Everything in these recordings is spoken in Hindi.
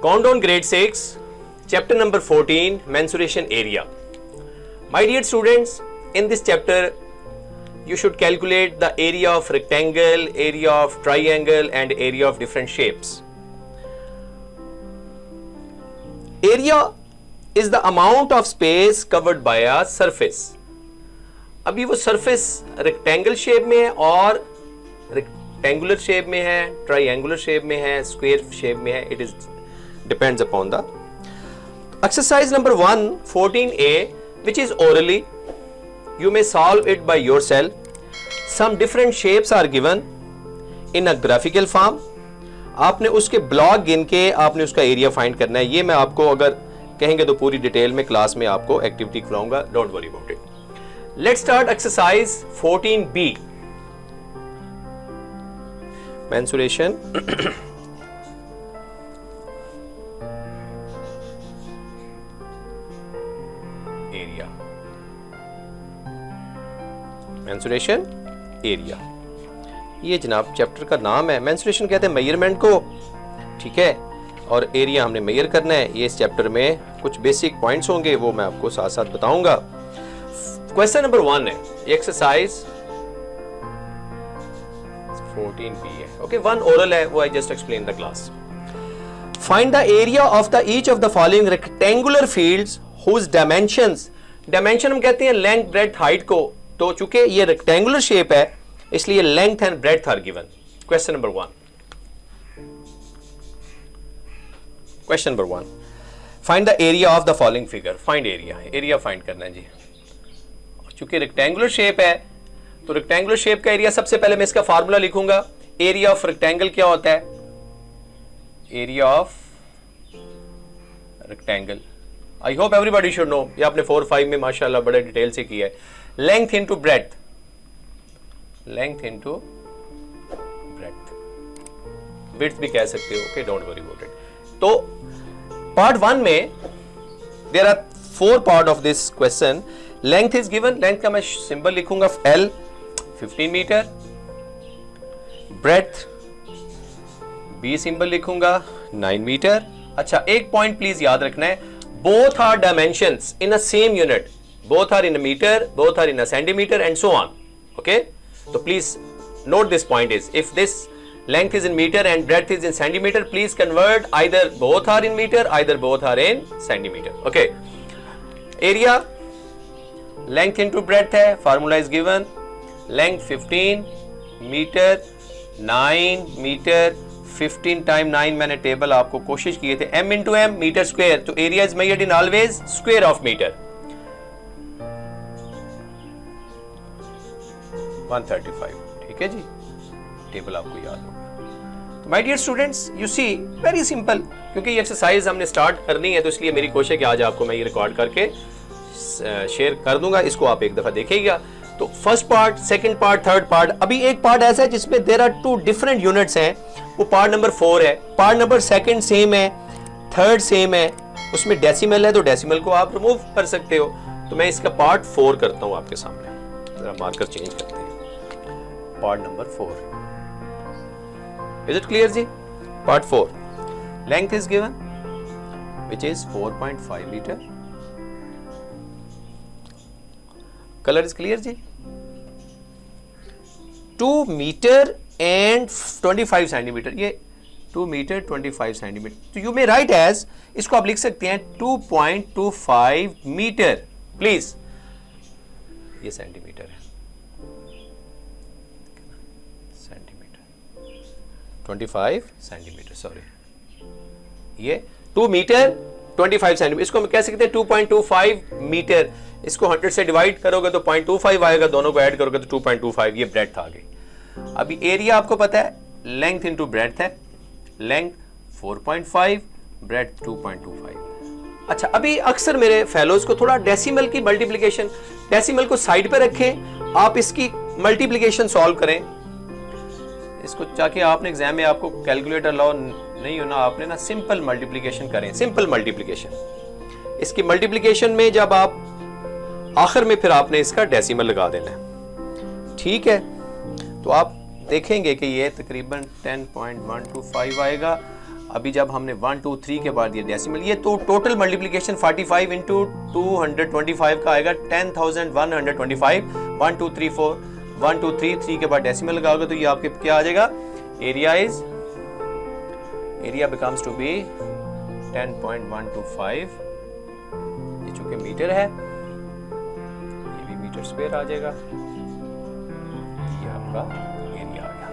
Countdown grade 6, chapter number 14, mensuration area. My dear students, in this chapter, you should calculate the area of rectangle, area of triangle and area of different shapes. Area is the amount of space covered by a surface. अभी वो surface rectangle shape में है और rectangular shape में है, triangular shape में है, square shape में है. It is depends upon the exercise number 1 14a, which is orally. You may solve it by yourself. Some different shapes are given in a graphical form. आपने उसके ब्लॉक गिन के आपने उसका एरिया फाइंड करना है. ये मैं आपको अगर कहेंगे तो पूरी डिटेल में क्लास में आपको एक्टिविटी खिलाऊंगा. Don't worry about it. Let's start exercise 14b. Mensuration area. Mensuration area, ये जनाब चैप्टर का नाम है. मेंसुरेशन कहते हैं मेजरमेंट को, ठीक है, और एरिया हमने मेजर करना है. ये इस चैप्टर में कुछ बेसिक पॉइंट्स होंगे, वो मैं आपको साथ साथ बताऊंगा. क्वेश्चन नंबर 1 है, ये एक्सरसाइज 14b है. ओके, 1 ओरल है, वो I just explain the class. Find the area of the each of the following rectangular fields whose dimensions. Dimension हम कहते हैं लेंथ, ब्रेड्थ, हाइट को. तो चूंकि ये रेक्टेंगुलर शेप है इसलिए length and breadth are given. Question number 1. Question number 1, find the area of the following figure. Find area, area find करना है जी. चूंकि रेक्टेंगुलर शेप है तो रेक्टेंगुलर शेप का एरिया, सबसे पहले मैं इसका फार्मूला लिखूंगा. एरिया ऑफ रेक्टेंगल क्या होता है? Area of rectangle, I hope everybody should know. ये आपने 4-5 में माशाल्लाह बड़े डिटेल से किया है. Length into breadth, length into breadth, width भी कह सकते हो. Okay, don't worry about it. तो पार्ट 1 में there are 4 part of this question. Length is given, length का मैं सिंबल लिखूंगा L, 15 metre. Breadth B symbol लिखूंगा 9 मीटर. अच्छा, एक पॉइंट प्लीज याद रखना है, both are dimensions in a same unit. Both are in a meter, both are in a centimeter and so on. Okay, so please note this point is, if this length is in meter and breadth is in centimeter, please convert either both are in meter, either both are in centimeter. Okay, area, length into breadth है, formula is given. Length 15 meter, 9 meter, 15 time 9 मैंने टेबल आपको कोशिश किए थे. m into m metre square, तो area is measured in always square of metre. 135. ठीक है जी, टेबल आपको याद होगा. तो my dear students, you see very simple. क्योंकि ये एक्सरसाइज हमने स्टार्ट करनी है तो इसलिए मेरी कोशिश है कि आज आपको मैं ये रिकॉर्ड करके शेयर कर दूंगा. इसको आप एक दफा देखिएगा. तो first part, second part, third part. अभी एक पार्ट ऐसा है जिसमें देयर आर 2 डिफरेंट यूनिट्स हैं. वो पार्ट नंबर 4 है. पार्ट नंबर सेकंड सेम है, थर्ड सेम है, उसमें डेसिमल है तो डेसिमल को आप रिमूव कर सकते हो. तो मैं इसका पार्ट 4 करता हूं आपके सामने. जरा मार्कर चेंज करते हैं. Part number 4. Is it clear जी? Part 4. Length is given, which is 4.5 meter. Color is clear जी? 2 meter and 25 centimeter. ये 2 meter 25 centimeter. तो you may write as, इसको आप लिख सकते हैं 2.25 meter. Please, ये सेंटीमीटर है. 25 सेंटीमीटर, सॉरी, ये 2 मीटर 25 सेंटीमीटर. इसको हम कह सकते हैं 2.25 मीटर. इसको 100 से डिवाइड करोगे तो 0.25 आएगा, दोनों को ऐड करोगे तो 2.25. ये ब्रेड्थ आ गई. अभी एरिया आपको पता है, लेंथ इंटू ब्रेड्थ है. Length 4.5, breadth 2.25. अच्छा, अभी अक्सर मेरे फेलोज को थोड़ा डेसिमल की मल्टीप्लिकेशन, डेसिमल को साइड पे रखें, आप इसकी मल्टीप्लिकेशन सॉल्व करें. इसको जाके आपने एग्जाम में आपको कैलकुलेटर लाओ नहीं होना, आपने ना सिंपल मल्टीप्लिकेशन करें. सिंपल मल्टीप्लिकेशन, इसकी मल्टीप्लिकेशन में जब आप आखिर में फिर आपने इसका डेसिमल लगा देना है. ठीक है, तो आप देखेंगे कि ये तकरीबन 10.125 आएगा. अभी जब हमने 1 2 3 के बाद ये डेसिमल, ये तो टोटल मल्टीप्लिकेशन 45 इंटू 225 का आएगा 10,125। 1 2 3 4 1 2 3 3 के बाद डेसिमल लगाओगे तो ये आपके क्या आ जाएगा, एरिया बिकम्स टू बी 10.125। ये चूंकि मीटर है, ये भी मीटर स्क्वायर आ जाएगा, ये आपका एरिया आ गया।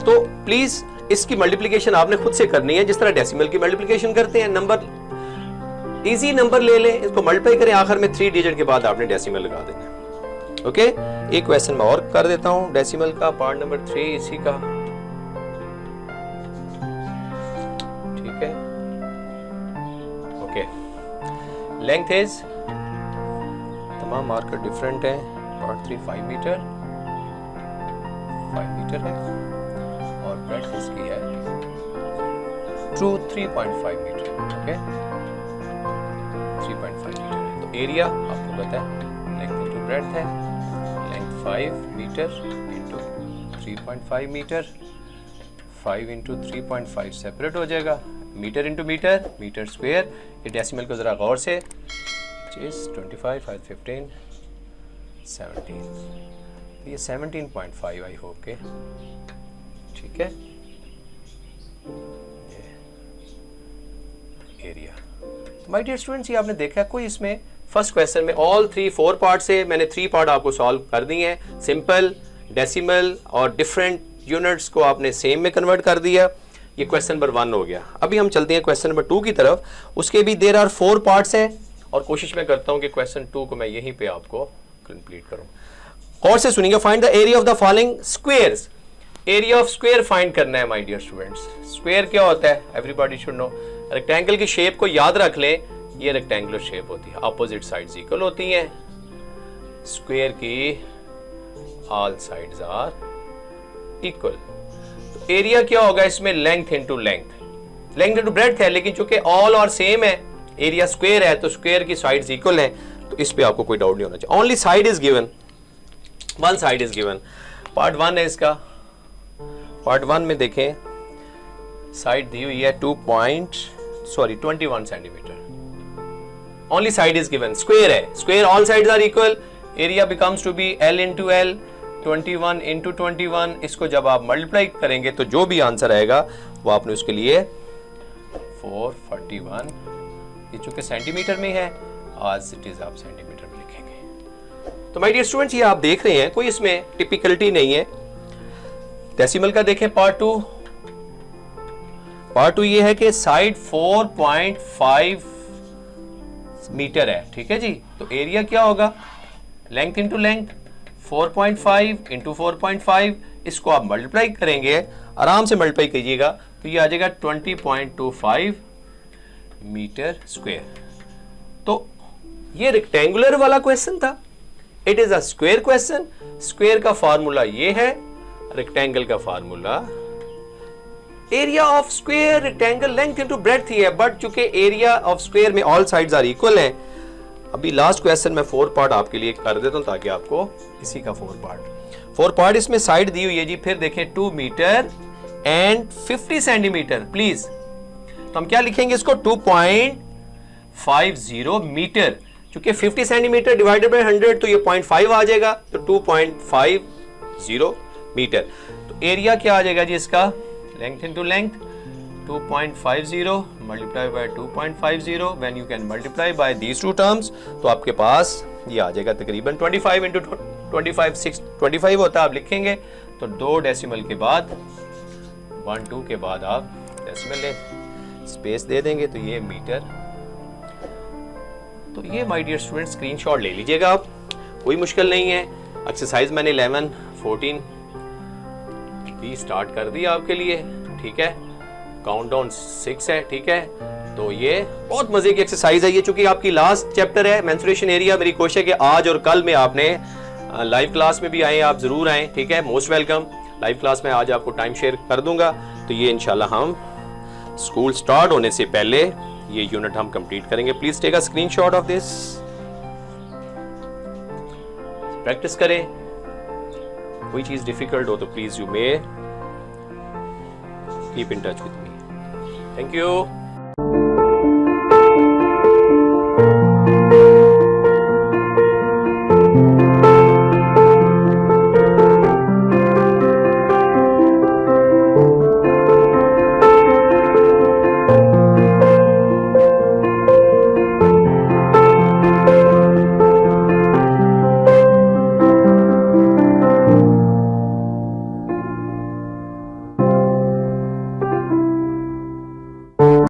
तो प्लीज इसकी मल्टीप्लिकेशन आपने खुद से करनी है जिस तरह डेसिमल की मल्टीप्लिकेशन करते हैं। नंबर इजी नंबर ले लें, इसको मल्टीप्लाई करें, आखिर में 3 डिजिट के बाद आपने डेसिमल लगा देना। ओके, एक क्वेश्चन मैं और कर देता हूं डेसिमल का, पार्ट नंबर 3 इसी का, ठीक है। ओके, लेंथ इज, तमाम मार्कर डिफरेंट है। पार्ट 3 5 मीटर है और ब्रेड्थ इसकी है 3.5 मीटर। ओके, 3.5 मीटर है। तो एरिया आपको पता है, लेंथ इंटू ब्रेड्थ है, length 5 metre into 3.5 metre, 5 into 3.5 separate हो जाएगा, metre into metre, metre square. ये डेसिमल को जरा गौर से, 25 5 15 17, तो ये 17.5 आई होप के, ठीक है। एरिया, माय डियर स्टूडेंट्स, ये आपने देखा कोई इसमें फर्स्ट क्वेश्चन में ऑल 4 पार्ट से मैंने 3 पार्ट आपको सॉल्व कर दिए हैं। सिंपल, डेसिमल और डिफरेंट यूनिट्स को आपने सेम में कन्वर्ट कर दिया। ये क्वेश्चन नंबर 1 हो गया। अभी हम चलते हैं क्वेश्चन नंबर 2 की तरफ। उसके भी देयर आर 4 पार्ट्स हैं और कोशिश मैं करता हूं कि क्वेश्चन 2 को मैं यहीं पे आपको कंप्लीट करूं। और से सुनिएगा, find the area of the following squares. Area of square find करना है माय डियर स्टूडेंट्स। स्क्वायर क्या होता है, एवरीबॉडी शुड नो। रेक्टेंगल की शेप को याद रख लें, ये रेक्टेंगुलर शेप होती है, अपोजिट साइड्स इक्वल होती हैं। स्क्वायर की ऑल साइड्स आर इक्वल। तो एरिया क्या होगा इसमें, length into length, length into breadth है, लेकिन चूंकि ऑल और सेम है, एरिया स्क्वायर है, तो स्क्वायर की साइड्स इक्वल है, तो इस पे आपको कोई डाउट नहीं होना चाहिए। Only side is given, one side is given. Part 1 है इसका। पार्ट 1 में देखें, साइड दी हुई है 21 centimetre. Only side is given, square है, square all sides are equal, area becomes to be L into L, 21 into 21। इसको जब आप मल्टीप्लाई करेंगे तो जो भी आंसर आएगा वो आपने उसके लिए 441, ये चूंकि सेंटीमीटर में है, आज इट इज आप सेंटीमीटर में लिखेंगे। तो माय डियर स्टूडेंट्स, ये आप देख रहे हैं कोई इसमें टिपिकलिटी नहीं है। डेसिमल का देखें पार्ट 2। पार्ट 2 ये है कि साइड 4.5 मीटर है, ठीक है जी। तो एरिया क्या होगा, लेंथ इंटू लेंथ, 4.5 इंटू 4.5। इसको आप मल्टीप्लाई करेंगे, आराम से मल्टीप्लाई कीजिएगा, तो ये आ जाएगा 20.25 मीटर स्क्वायर। तो ये रेक्टेंगुलर वाला क्वेश्चन था, it is a square question. Square का फार्मूला ये है, रेक्टेंगल का formula area of square rectangle length into breadth ही है, बट चूंकि एरिया ऑफ स्क्वायर में ऑल साइड्स आर इक्वल हैं। अभी लास्ट क्वेश्चन में 4 पार्ट आपके लिए कर देता हूं ताकि आपको इसी का 4 पार्ट इसमें साइड दी हुई है जी। फिर देखें 2 मीटर एंड 50 सेंटीमीटर प्लीज। तो हम क्या लिखेंगे इसको, 2.50 मीटर। चूंकि 50 सेंटीमीटर डिवाइडेड बाय 100 तो ये 0.5 आ जाएगा, तो 2.50 मीटर। तो एरिया क्या आ जाएगा जी इसका, length into length, 2.50 multiply by 2.50। When you can multiply by these two terms तो आपके पास ये आ जाएगा तकरीबन 25 इंटू 25 625 होता है। आप लिखेंगे तो 2 डेसिमल के बाद 1 2 के बाद आप डेसिमल ले स्पेस दे देंगे, तो ये मीटर। तो ये माय डियर स्टूडेंट स्क्रीनशॉट ले लीजिएगा आप, कोई मुश्किल नहीं है। एक्सरसाइज मैंने 11 14 भी स्टार्ट कर दिया आपके लिए, ठीक है। काउंटडाउन 6 है, ठीक है। तो ये बहुत मजे की एक्सरसाइज है ये, चूंकि आपकी लास्ट चैप्टर है मेंस्ट्रुएशन एरिया। मेरी कोशिश है कि आज और कल में आपने लाइव क्लास में भी आए, आप जरूर आए, ठीक है। Most welcome. लाइव क्लास में आज आपको टाइम शेयर कर दूंगा, तो ये इंशाल्लाह हम स्कूल स्टार्ट होने से पहले ये यूनिट हम कंप्लीट करेंगे। Please take a screenshot of this, practice करें। कोई चीज डिफिकल्ट हो तो please you may keep in touch with me. Thank you.